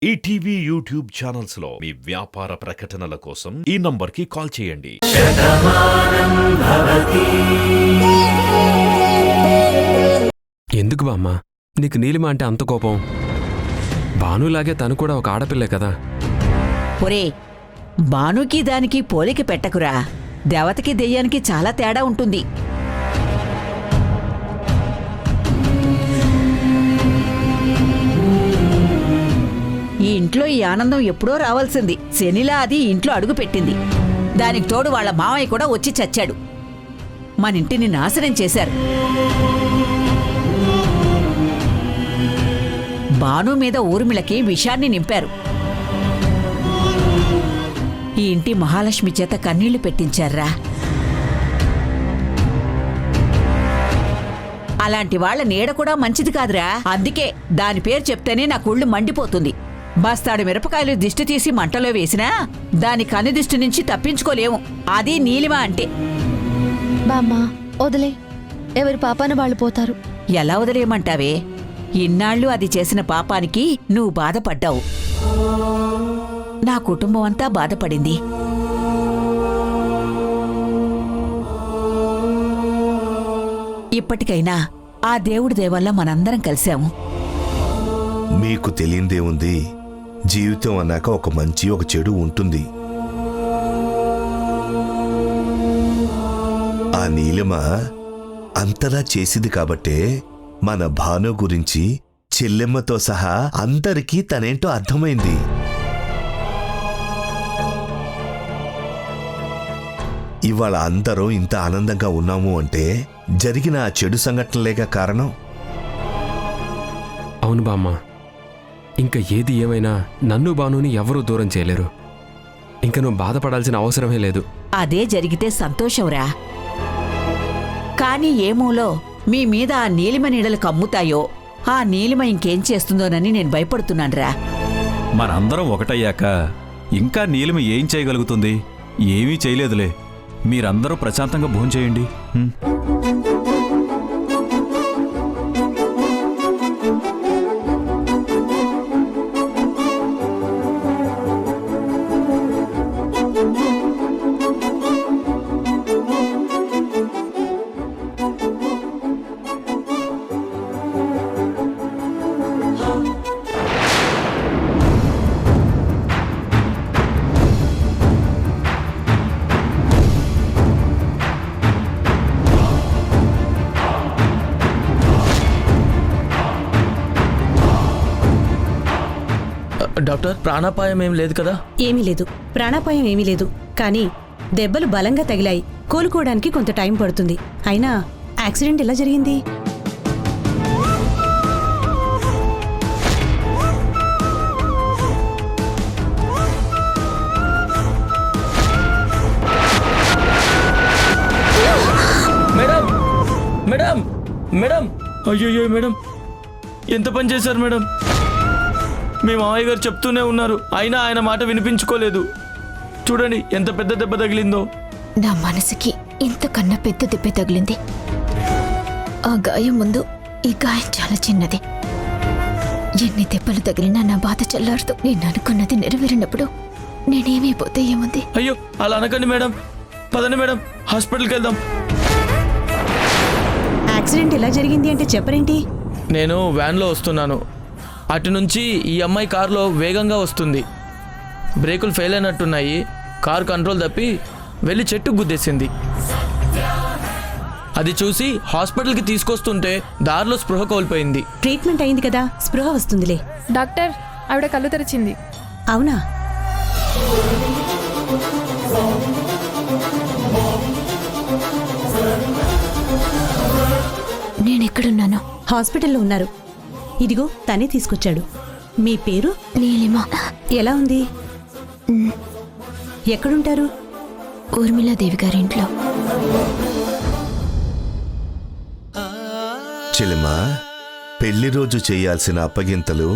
ETV YouTube channels లో మీ వ్యాపార ప్రకటనల కోసం ఈ నంబర్కి కాల్ చేయండి. ఎందుకు బామ్మ నీకు నీలిమ అంటే అంత కోపం? భానులాగే తను కూడా ఒక ఆడపిల్లే కదా. ఒరే, భానుకి దానికి పోలిక పెట్టకురా. దేవతకి దెయ్యానికి చాలా తేడా ఉంటుంది. ఈ ఇంట్లో ఈ ఆనందం ఎప్పుడో రావాల్సింది. శనిలా అది ఇంట్లో అడుగు పెట్టింది. దానికి తోడు వాళ్ళ మావయ్య కూడా వచ్చి చచ్చాడు. మన ఇంటిని నాశనం చేశారు. భాను మీద ఊర్మిళకి విషాన్ని నింపారు. ఈ ఇంటి మహాలక్ష్మి చేత కన్నీళ్లు పెట్టించారా. అలాంటి వాళ్ళ నీడ కూడా మంచిది కాదురా. అందుకే దాని పేరు చెప్తేనే నా కుళ్ళు మండిపోతుంది. బస్తాడు మిరపకాయలు దిష్టి తీసి మంటలో వేసినా దాని కన్ను దిష్టి నుంచి తప్పించుకోలేము. అది నీలిమ అంటే. బామ్మా వదిలే, ఎవరి పాపాన వాళ్ళు పోతారు. ఎలా వదిలేయమంటావే? ఇన్నాళ్ళు అది చేసిన పాపానికి నువ్వు బాధపడ్డావు. నా కుటుంబం అంతా బాధపడింది. ఇప్పటికైనా ఆ దేవుడి దయవల్ల మనందరం కలిశాము. మీకు తెలియందేముంది, జీవితం అన్నాక ఒక మంచి ఒక చెడు ఉంటుంది. ఆ నీలిమ అంతలా చేసింది కాబట్టే మన భాను గురించి చెల్లెమ్మతో సహా అందరికీ తనేంటో అర్థమైంది. ఇవాళ అందరూ ఇంత ఆనందంగా ఉన్నాము అంటే జరిగిన ఆ చెడు సంఘటనలేగా కారణం. అవును బామ్మ, ఇంకా ఏది ఏమైనా నన్ను భానుని ఎవరూ దూరం చేయలేరు. ఇంక నువ్వు బాధపడాల్సిన అవసరమే లేదు. అదే జరిగితే సంతోషంరా. కాని ఏమూలో మీ మీద ఆ నీలిమ నీడలు కమ్ముతాయో, ఆ నీలిమ ఇంకేం చేస్తుందోనని నేను భయపడుతున్నానురా. మనందరం ఒకటయ్యాక ఇంకా నీలిమ ఏం చేయగలుగుతుంది? ఏమీ చేయలేదులే. మీరందరూ ప్రశాంతంగా భోంచేయండి. డాక్టర్, ప్రాణాపాయం ఏం లేదు కదా? ఏమీ లేదు, ప్రాణాపాయం ఏమీ లేదు. కానీ దెబ్బలు బలంగా తగిలాయి. కోలుకోవడానికి కొంత టైం పడుతుంది. అయినా యాక్సిడెంట్ ఎలా జరిగింది? మేడం, మేడం, మేడం, అయ్యో మేడం, ఎంత పని చేశారు మేడం? మీ మామయ్య గారు చెప్తూనే ఉన్నారు, అయినా ఆయన మాట వినిపించుకోలేదు. చూడండి ఎంత పెద్ద దెబ్బ తగిలిందో. నా మనసుకి ఇంతకన్నా పెద్ద దెబ్బ తగిలింది. ఆ గాయం ముందు ఈ గాయం చాలా చిన్నది. ఎన్ని దెబ్బలు తగిలినా నా బాధ చల్లారుతూ నేను అనుకున్నది నెరవేరినప్పుడు నేనేమైపోతే ఏముంది? అయ్యో అలా అనకండి మేడం. పదండి మేడం, హాస్పిటల్కి వెళ్దాం. యాక్సిడెంట్ ఎలా జరిగింది అంటే చెప్పరేంటి? నేను వ్యాన్లో వస్తున్నాను. అటు నుంచి ఈ అమ్మాయి కారులో వేగంగా వస్తుంది. బ్రేకులు ఫెయిల్ అయినట్టున్నాయి. కారు కంట్రోల్ తప్పి వెళ్ళి చెట్టుకు గుద్దేసింది. అది చూసి హాస్పిటల్కి తీసుకొస్తుంటే దారిలో స్పృహ కోల్పోయింది. ట్రీట్మెంట్ అయింది కదా, స్పృహ వస్తుందిలే. డాక్టర్, ఆవిడ కళ్ళు తెరిచింది. అవునా? నేనెక్కడున్నాను? హాస్పిటల్లో ఉన్నారు. ఇదిగో తనే తీసుకొచ్చాడు. మీ పేరు? నీలిమ. ఎలా ఉంది? ఎక్కడుంటారు? ఊర్మిళాదేవి గారింట్లో. చెలిమా, పెళ్లి రోజు చేయాల్సిన అప్పగింతలు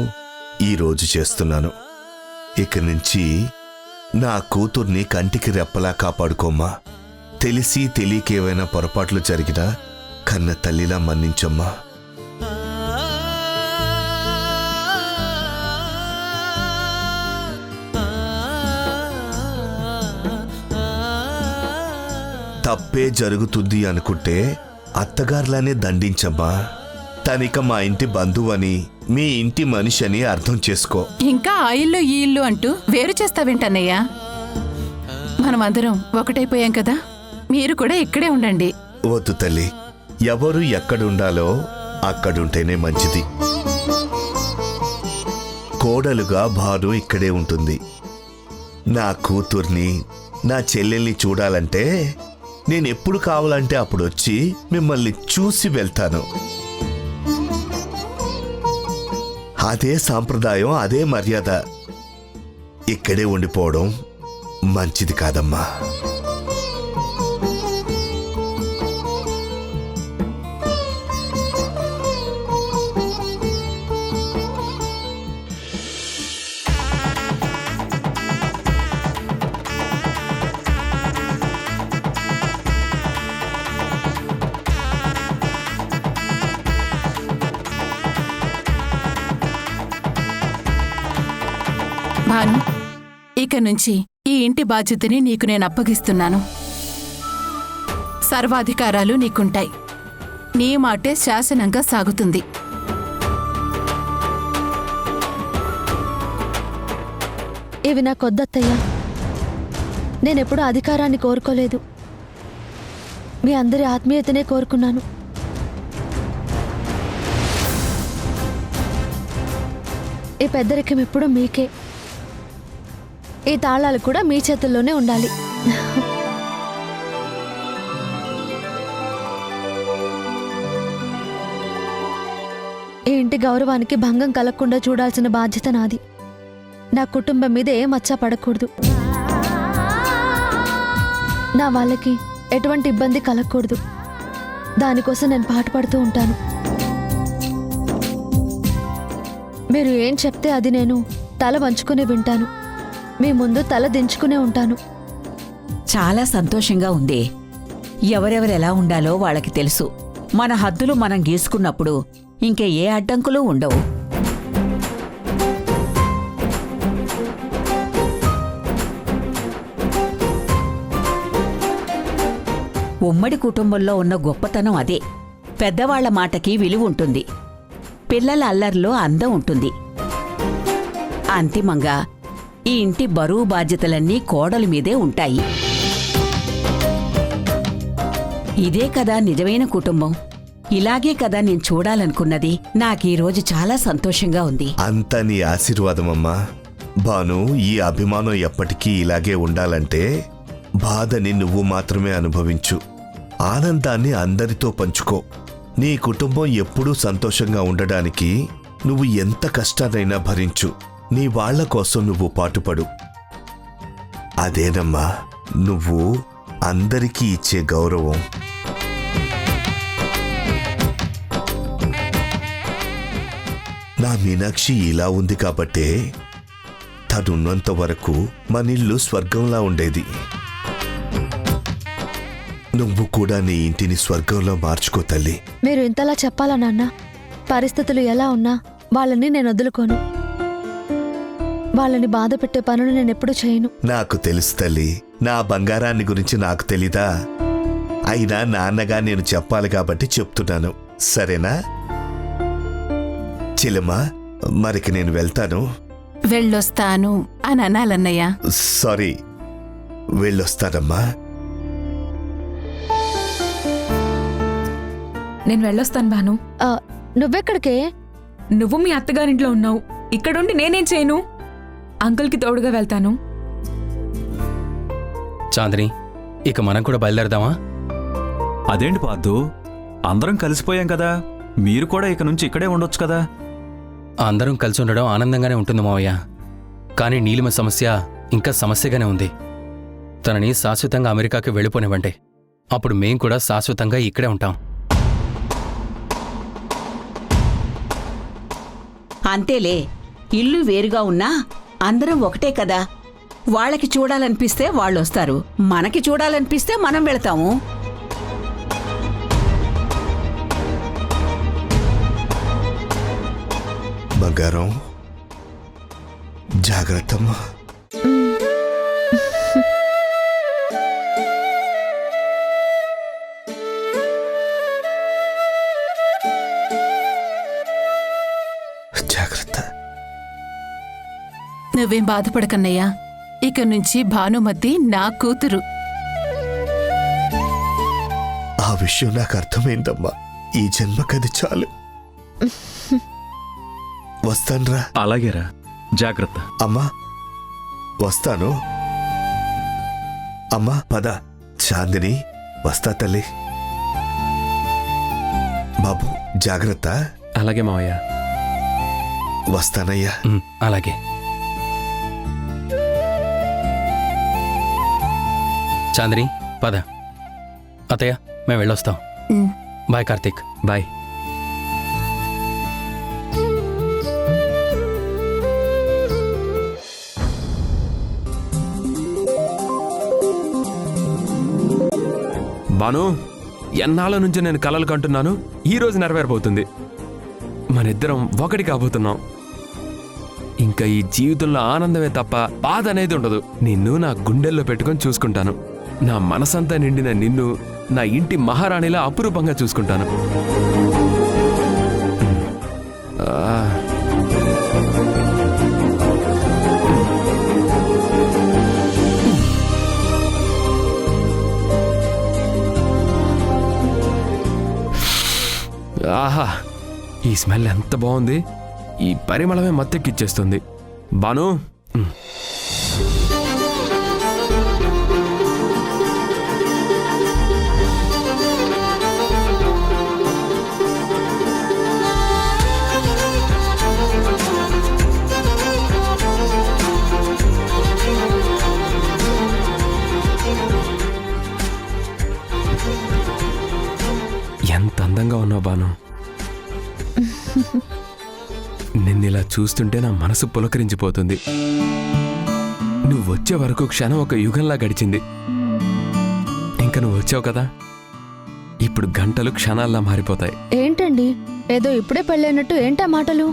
ఈ రోజు చేస్తున్నాను. ఇక నుంచి నా కూతుర్ని కంటికి రెప్పలా కాపాడుకోమ్మా. తెలిసి తెలియకేవైనా పొరపాట్లు జరిగినా కన్న తల్లిలా మన్నించమ్మా. తప్పే జరుగుతుంది అనుకుంటే అత్తగారులానే దండించమ్మా. తనిక మా ఇంటి బంధువని, మీ ఇంటి మనిషి అని అర్థం చేసుకో. ఇంకా ఆ ఇల్లు ఈ ఇల్లు అంటూ వేరు చేస్తావేంటన్నయ్యా? మనమందరం ఒకటైపోయాం కదా, మీరు కూడా ఇక్కడే ఉండండి. వద్దు తల్లి, ఎవరు ఎక్కడుండాలో అక్కడుంటేనే మంచిది. కోడలుగా భాను ఇక్కడే ఉంటుంది. నా కూతుర్ని, నా చెల్లెల్ని చూడాలంటే నేనెప్పుడు కావాలంటే అప్పుడు వచ్చి మిమ్మల్ని చూసి వెళ్తాను. అదే సాంప్రదాయం, అదే మర్యాద. ఇక్కడే ఉండిపోవడం మంచిది కాదమ్మా. భాను, ఇక నుంచి ఈ ఇంటి బాధ్యతని నీకు నేను అప్పగిస్తున్నాను. సర్వాధికారాలు నీకుంటాయి. నీ మాటే శాసనంగా సాగుతుంది. ఇవి నా కొద్దత్తయ్యా. నేనెప్పుడు అధికారాన్ని కోరుకోలేదు. మీ అందరి ఆత్మీయతనే కోరుకున్నాను. ఈ పెద్దరికం ఎప్పుడూ మీకే. ఈ తాళాలు కూడా మీ చేతుల్లోనే ఉండాలి. ఈ ఇంటి గౌరవానికి భంగం కలగకుండా చూడాల్సిన బాధ్యత నాది. నా కుటుంబం మీద ఏ మచ్చ పడకూడదు. నా వాళ్ళకి ఎటువంటి ఇబ్బంది కలగకూడదు. దానికోసం నేను పాటుపడుతూ ఉంటాను. మీరు ఏం చెప్తే అది నేను తల వంచుకుని వింటాను. మీ ముందు తల దించుకునే ఉంటాను. చాలా సంతోషంగా ఉంది. ఎవరెవరెలా ఉండాలో వాళ్ళకి తెలుసు. మన హద్దులు మనం గీసుకున్నప్పుడు ఇంకే ఏ అడ్డంకులు ఉండవు. ఉమ్మడి కుటుంబంలో ఉన్న గొప్పతనం అదే. పెద్దవాళ్ల మాటకి విలువ ఉంటుంది. పిల్లల అల్లర్లో అందం ఉంటుంది. అంతిమంగా ఈ ఇంటి బరువు బాధ్యతలన్నీ కోడలి మీదే ఉంటాయి. ఇదే కదా నిజమైన కుటుంబం. ఇలాగే కదా నేను చూడాలనుకున్నది. నాకీరోజు చాలా సంతోషంగా ఉంది. అంతా నీ ఆశీర్వాదమమ్మా. భాను, ఈ అభిమానం ఎప్పటికీ ఇలాగే ఉండాలంటే బాధని నువ్వు మాత్రమే అనుభవించు. ఆనందాన్ని అందరితో పంచుకో. నీ కుటుంబం ఎప్పుడూ సంతోషంగా ఉండడానికి నువ్వు ఎంత కష్టాన్నైనా భరించు. నీ వాళ్ల కోసం నువ్వు పాటుపడు. అదేనమ్మా నువ్వు అందరికీ ఇచ్చే గౌరవం. నా మీనాక్షి ఇలా ఉంది కాబట్టే తనున్నంత వరకు మనిల్లు స్వర్గంలా ఉండేది. నువ్వు కూడా నీ ఇంటిని స్వర్గంలో మార్చుకో తల్లి. మీరు ఇంతలా చెప్పాలా నాన్న? పరిస్థితులు ఎలా ఉన్నా వాళ్ళని నేను వదులుకోను. వాళ్ళని బాధ పెట్టే పనులు నేనెప్పుడు చేయను. నాకు తెలుసు తల్లి. నా బంగారాన్ని గురించి నాకు తెలీదా? అయినా నాన్నగా నేను చెప్పాలి కాబట్టి చెప్తున్నాను. సరేనా చెల్లెమ్మా? మరికి నేను వెళ్తాను. వెళ్ళొస్తాను అని అనాలన్నయ్యా. సారీ, వెళ్ళొస్తానమ్మా. నేను వెళ్ళొస్తాను భాను. నువ్వెక్కడికే? నువ్వు మీ అత్తగారింట్లో ఉన్నావు. ఇక్కడుండి నేనేం చేయను? అంకుల్కి తోడుగా వెళ్తాను. చాందిని, ఇక మనం కూడా బయలుదేరదామా? అదేంటి పార్దు, అందరం కలిసిపోయాం కదా, మీరు కూడా ఇక నుంచి ఇక్కడే ఉండొచ్చు కదా. అందరం కలిసి ఉండడం ఆనందంగానే ఉంటుంది మావయ్య. కానీ నీలిమ సమస్య ఇంకా సమస్యగానే ఉంది. తనని శాశ్వతంగా అమెరికాకి వెళ్ళిపోనివ్వండి. అప్పుడు మేం కూడా శాశ్వతంగా ఇక్కడే ఉంటాం. అంతేలే. ఇల్లు వేరుగా ఉన్నా అందరం ఒకటే కదా. వాళ్ళకి చూడాలనిపిస్తే వాళ్ళొస్తారు, మనకి చూడాలనిపిస్తే మనం వెళతాము. బంగారం, జాగ్రత్తమ్మా. నువ్వేం బాధపడకన్నయ్యా. ఇక నుంచి భానుమతి నా కూతురు. ఆ విషయం నాకు అర్థమైందమ్మా. ఈ జన్మకది చాలు. వస్తాన్రా. అలాగేరా, జాగ్రత్త. అమ్మా వస్తాను. అమ్మా పద. చాందిని వస్తా తల్లి. బాబు జాగ్రత్త. అలాగే మావయ్య. వస్తానయ్యా. అలాగే. చాందిని పద. అత్తయ్య మేము వెళ్ళొస్తాం. బాయ్ కార్తీక్. బాయ్. బాను, ఎన్నాళ్ళ నుంచి నేను కలలు కంటున్నాను. ఈ రోజు నెరవేరబోతుంది. మనిద్దరం ఒకటి కాబోతున్నాం. ఇంకా ఈ జీవితంలో ఆనందమే తప్ప బాధ అనేది ఉండదు. నిన్ను నా గుండెల్లో పెట్టుకొని చూసుకుంటాను. నా మనసంతా నిండిన నిన్ను నా ఇంటి మహారాణిలా అపురూపంగా చూసుకుంటాను. ఆహా, ఈ స్మెల్ ఎంత బాగుంది. ఈ పరిమళమే మత్తెక్కిచ్చేస్తుంది. బాను, ఎంత అందంగా ఉన్నావు బాను. నిన్నిలా చూస్తుంటే నా మనసు పులకరించిపోతుంది. నువ్వు వచ్చే వరకు క్షణం ఒక యుగంలా గడిచింది. ఇంకా నువ్వు వచ్చావు కదా, ఇప్పుడు గంటలు క్షణాల్లా మారిపోతాయి. ఏంటండి ఏదో ఇప్పుడే పెళ్ళైనట్టు ఏంటా మాటలు?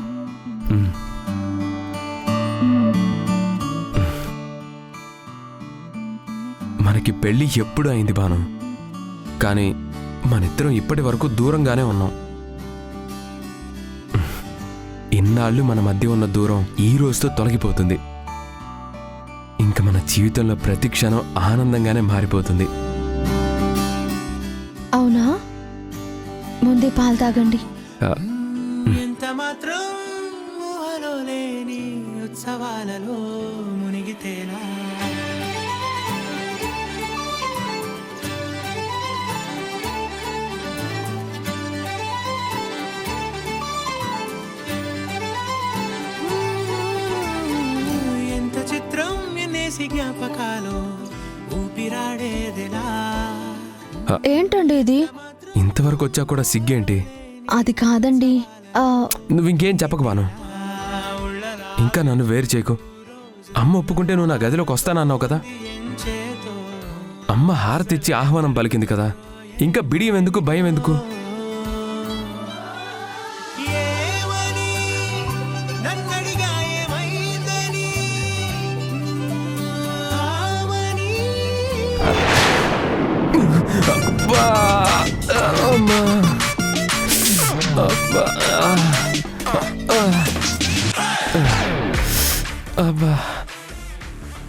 మనకి పెళ్ళి ఎప్పుడు అయింది బాను, కానీ మనిద్దరం ఇప్పటి వరకు దూరంగానే ఉన్నాం. ఇన్నాళ్ళు మన మధ్య ఉన్న దూరం ఈ రోజుతో తొలగిపోతుంది. ఇంకా మన జీవితంలో ప్రతి క్షణం ఆనందంగానే మారిపోతుంది. అవునా? ముందే పాలు తాగండి. ఎంత మాత్రం ఊహలో లేని ఉత్సవాలలో మునిగితేనా జ్ఞాపకాలు ఊపిరాడేదిలా. ఏంటండి ఇది? ఇంతవరకు వచ్చా కూడా సిగ్గేంటి? అది కాదండి. నువ్వు ఇంకేం చెప్పకు బాను. ఇంకా నన్ను వేరు చేయకు. అమ్మ ఒప్పుకుంటే నువ్వు నా గదిలోకి వస్తానన్నావు కదా. అమ్మ హారతిచ్చి ఆహ్వానం పలికింది కదా. ఇంకా బిడియం ఎందుకు, భయం ఎందుకు? అబ్బా,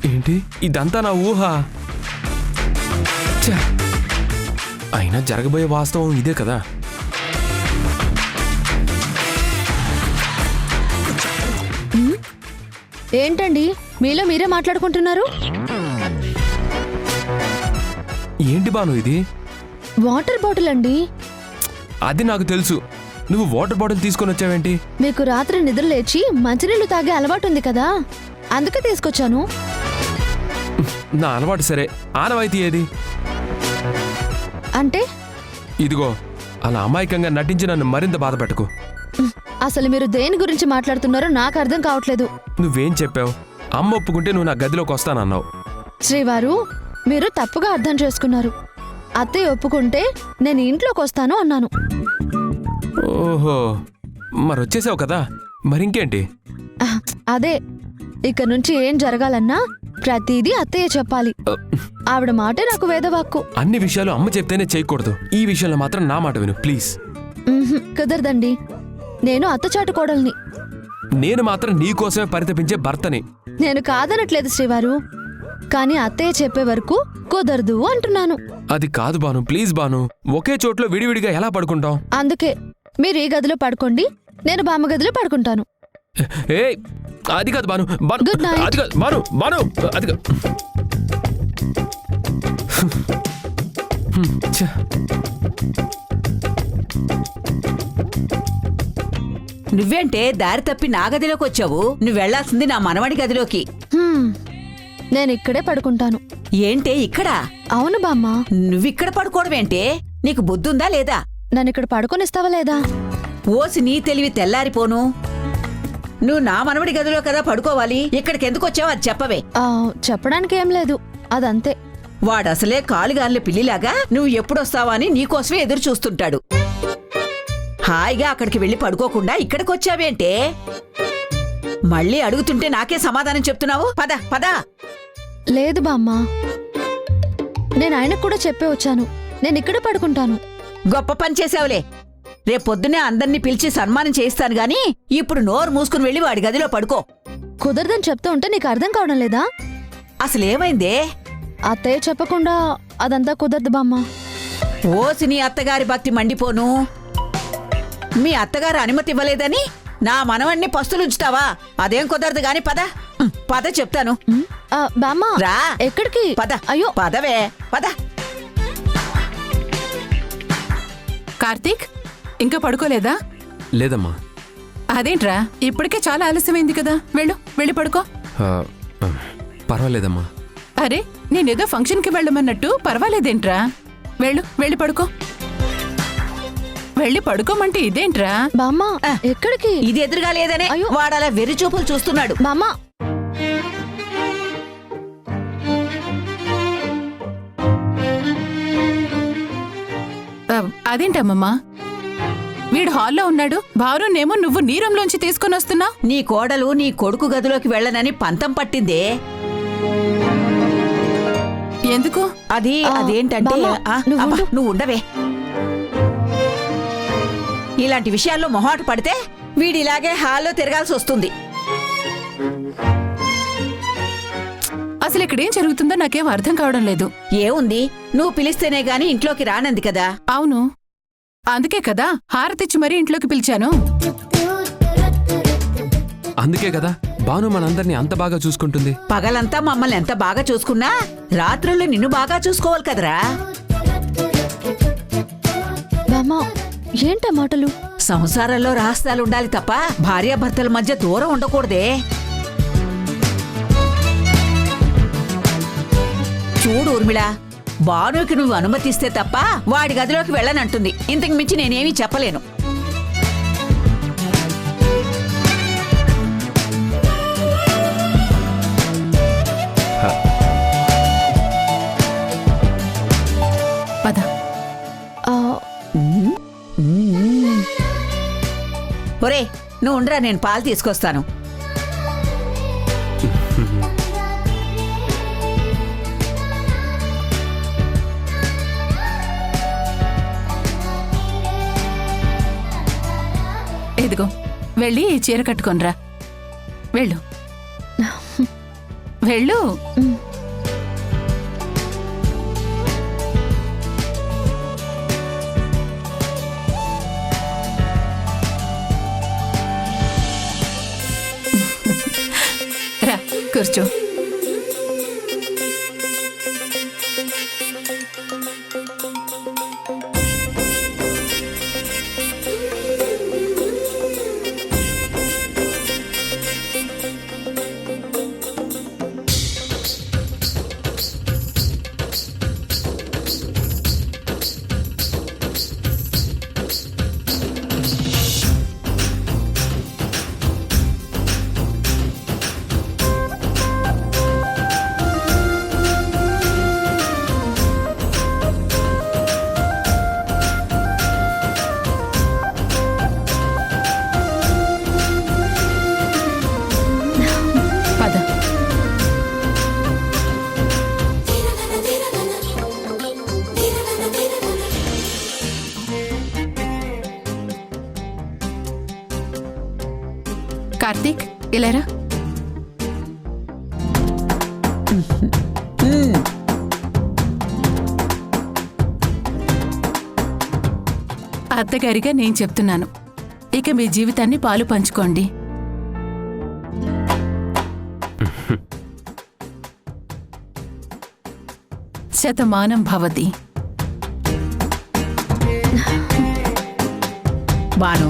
ఏంటి ఇదంతా నా ఊహ? అయినా జరగబోయే వాస్తవం ఇదే కదా. ఏంటండి మీలో మీరే మాట్లాడుకుంటున్నారు? ఏంటి బాను ఇది? వాటర్ బాటిల్ అండి. అది నాకు తెలుసు. నువ్వు వాటర్ బాటిల్ తీసుకొని వచ్చావేంటి? మీకు రాత్రి నిద్ర లేచి మంచినీళ్లు తాగే అలవాటు ఉంది కదా, అందుకే తీసుకొచ్చాను. నా అలవాటు సరే, ఆనవాయితీ ఏది? అంటే ఇదిగో, అలా అమాయకంగా నటించి నన్ను మరింత బాధ పెట్టకు. అసలు మీరు దేని గురించి మాట్లాడుతున్నారో నాకు అర్థం కావట్లేదు. నువ్వేం చెప్పావు? అమ్మ ఒప్పుకుంటే నువ్వు నా గదిలోకి వస్తానన్నావు. శ్రీవారు, మీరు తప్పుగా అర్థం చేసుకున్నారు. అత్తయ్య ఒప్పుకుంటే నేను ఇంట్లోకి వస్తాను అన్నాను. ఓహో, మరొచ్చేసావు కదా, మరింకేంటి? అదే, ఇక నుంచి ఏం జరగాలన్నా ప్రతిదీ అత్తయ్య చెప్పాలి. ఆవిడ మాటే నాకు వేదవాక్కు. అన్ని విషయాలు అమ్మ చెప్తేనే చేయకూడదు. ఈ విషయంలో మాత్రం నా మాట విను ప్లీజ్. కుదరదండి. నేను అత్తచాటు కోడల్ని. నేను మాత్రం నీకోసమే పరితపించే భర్తని. నేను కాదనట్లేదు శ్రీవారు, కానీ అత్తయ్య చెప్పే వరకు కుదరదు అంటున్నాను. అది కాదు బాను, ప్లీజ్ బాను. ఒకే చోట్లో విడివిడిగా ఎలా పడుకుంటాం? అందుకే మీరు ఈ గదిలో పడుకోండి, నేను బామ్మ గదిలో పడుకుంటాను. ఏ అది కాదు బాను, బాను, Good night. అది కాదు బాను, బాను, అది కాదు. ఛ. నువ్వేంటే దారి తప్పి నా గదిలోకి వచ్చావు? నువ్వు వెళ్లాల్సింది నా మనవడి గదిలోకి. నేను ఇక్కడే పడుకుంటాను. ఏంటే ఇక్కడ? అవును బామ్మ. నువ్విక్కడ పడుకోవడమేంటే? నీకు బుద్ధుందా లేదా? నన్ను ఇక్కడ పడుకొనిస్తావా లేదా? ఓసి నీ తెలివి తెల్లారిపోను. నువ్వు నా మనవడి గదిలో కదా పడుకోవాలి, ఇక్కడికి ఎందుకు వచ్చావు అది చెప్పవే. చెప్పడానికి ఏం లేదు, అదంతే. వాడసలే కాలుగార్ల పిల్లిలాగా నువ్వు ఎప్పుడొస్తావా అని నీకోసమే ఎదురు చూస్తుంటాడు. హాయిగా అక్కడికి వెళ్లి పడుకోకుండా ఇక్కడికి వచ్చావేంటే? మళ్ళీ అడుగుతుంటే నాకే సమాధానం చెప్తున్నావు. పద పద. లేదు బామ్మ, నేను ఆయనకు కూడా చెప్పే వచ్చాను, నేను ఇక్కడే పడుకుంటాను. గొప్ప పని చేసావులే. రేపొద్దునే అందర్నీ పిలిచి సన్మానం చేయిస్తాను గాని ఇప్పుడు నోరు మూసుకుని వెళ్ళి వాడి గదిలో పడుకో. కుదరదని చెప్తూ ఉంటే నీకు అర్థం కావడం లేదా? అసలేమైందే? అత్తయ్య చెప్పకుండా అదంతా కుదరదు బామ్మ. ఓసి నీ అత్తగారి భక్తి మండిపోను. మీ అత్తగారు అనుమతి ఇవ్వలేదని నా మనవణ్ణి పస్తులుంచుతావా? అదేం కుదరదు గాని పద. పద చెప్తాను. బామ్మ రా. ఎక్కడికి? పద. అయ్యో పదవే పద. కార్తీక్ ఇంకా పడుకోలేదా? లేదమ్మా. అదేంట్రా, ఇప్పటికే చాలా ఆలస్యమైంది కదా. వెళ్ళి పడుకో. పర్వాలేదమ్మా. అరే, నేనేదో ఫంక్షన్కి వెళ్ళమన్నట్టు పర్వాలేదేంట్రా? వెళ్ళి పడుకో. వెళ్ళి పడుకోమంటే ఇదేంట్రా? బామ్మ ఎక్కడికి? ఇది ఎదురుగా లేదనే వాడలా వెర్రి చూపులు చూస్తున్నాడు. బామ్మ అదేంటమ్మమ్మా, వీడు హాల్లో ఉన్నాడు, భారునేమో నువ్వు నీ రూంలోంచి తీసుకుని వస్తున్నావు. నీ కోడలు నీ కొడుకు గదిలోకి వెళ్ళనని పంతం పట్టిందే. ఎందుకు? అదేంటంటే నువ్వు ఉండవే. ఇలాంటి విషయాల్లో మొహాటు పడితే వీడిలాగే హాల్లో తిరగాల్సి వస్తుంది. అసలు ఇక్కడేం జరుగుతుందో నాకేం అర్థం కావడం లేదు. ఏముంది, నువ్వు పిలిస్తేనే గాని ఇంట్లోకి రానంది కదా. అవును, అందుకే కదా హారతిచ్చి మరీ ఇంట్లోకి పిలిచాను. అందుకే కదా బాను మనందరినీ అంత బాగా చూసుకుంటుంది. పగలంతా మమ్మల్ని ఎంత బాగా చూసుకున్నా రాత్రుళ్ళు నిన్ను బాగా చూసుకోవాలి కదరా. బామ్మ ఏంటా మాటలు? సంసారంలో రహస్యాలుండాలి తప్ప భార్యాభర్తల మధ్య దూరం ఉండకూడదే. చూడు ఊర్మిళ, బానుకి నువ్వు అనుమతిస్తే తప్ప వాడి గదిలోకి వెళ్ళనంటుంది. ఇంతకు మించి నేనేమీ చెప్పలేను. పద. ఒరే నువ్వు ఉండరా, నేను పాలు తీసుకొస్తాను. ఇదిగో వెళ్ళి చీర కట్టుకొనిరా. వెళ్ళు. రా కూర్చో. కార్తీక్ ఇలారా. అత్తగారిగా నేను చెప్తున్నాను, ఇక మీ జీవితాన్ని పాలు పంచుకోండి. శతమానం భవతి. బాను,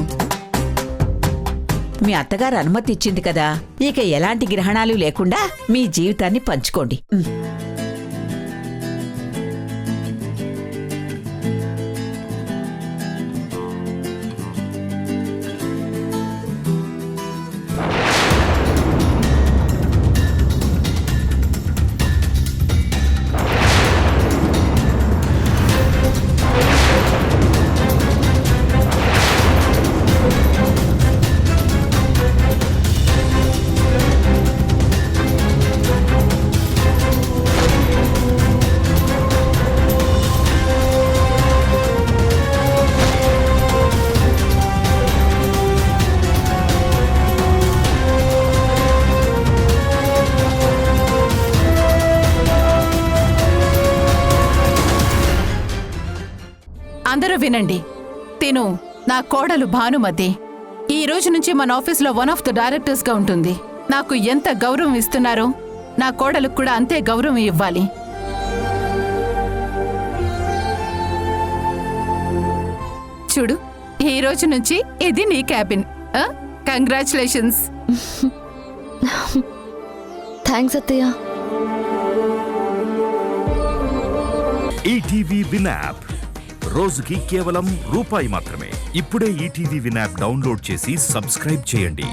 మీ అత్తగారు అనుమతి ఇచ్చింది కదా, ఇక ఎలాంటి గ్రహణాలు లేకుండా మీ జీవితాన్ని పంచుకోండి. అందరూ వినండి, తిను నా కోడలు భానుమతి. ఈ రోజు నుంచి మన ఆఫీస్లో వన్ ఆఫ్ ద డైరెక్టర్స్ గా ఉంటుంది. నాకు ఎంత గౌరవం ఇస్తున్నారో నా కోడలకు కూడా అంతే గౌరవం ఇవ్వాలి. చూడు, ఈ రోజు నుంచి ఇది నీ క్యాబిన్. కంగ్రాచులేషన్స్. థ్యాంక్స్ అత్తయ్య. ఈటీవీ విన్ యాప్ రోజుకి కేవలం రూపాయి మాత్రమే. ఇప్పుడే ఈటీవీ విన్ యాప్ డౌన్లోడ్ చేసి సబ్స్క్రైబ్ చేయండి.